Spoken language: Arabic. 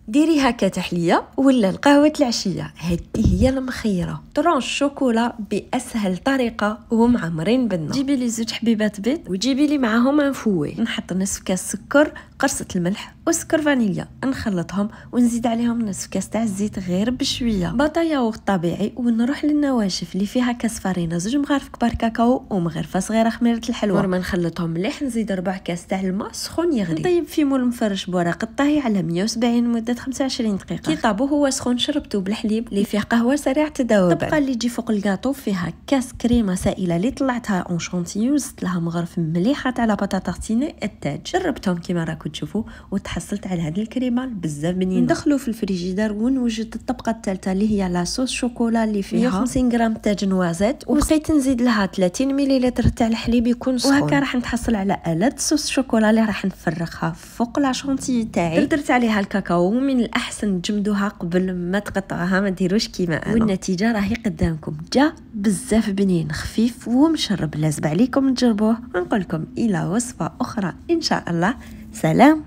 ديري هكا تحليه ولا القهوه العشيه. هذه هي المخيره، طرونش شوكولا باسهل طريقه ومعمرين بالنا. جيبي لي 2 حبيبات بيض وجيبي لي معاهم انفوي. نحط نصف كاس سكر، قرصه الملح وسكر فانيليا، نخلطهم ونزيد عليهم نصف كاس تاع الزيت غير بشويه، باطا ياغورت طبيعي، ونروح للنواشف اللي فيها كاس فرينه، 2 مغارف كبار كاكاو ومغرفه صغيره خميره الحلوى. ورما نخلطهم مليح نزيد 4 كاس تاع الماء سخون يغلي، نطيب في مول مفرش بورق الطهي على 170 مده 25 دقيقه. كي طابو هو سخون شربتو بالحليب اللي فيه قهوه سريعه التذوب. الطبقه اللي تجي فوق الكاطو فيها كاس كريمه سائله اللي طلعتها اون شونتيو، وزدت لها مغرف مليحه تاع بطاطا تارتيني التاج. جربتهم كيما راكم تشوفوا وتحصلت على هذه الكريمه بزاف بنينه. ندخلو في الفريجيدار ونوجد الطبقه الثالثه اللي هي لا صوص شوكولا اللي فيها 150 غرام تاج نوازيت، وبقيت نزيد لها 30 مليلتر تاع الحليب يكون سخون. وهكا راح نتحصل على آلة صوص شوكولا اللي راح نفرغها فوق لا شونتي تاعي. درت عليها الكاكاو، من الاحسن تجمدوها قبل ما تقطعوها، ما ديروش كيما انا. والنتيجه راهي قدامكم، جا بزاف بنين خفيف ومشرب، لازم عليكم تجربوه. ونقول لكم الى وصفه اخرى ان شاء الله. سلام.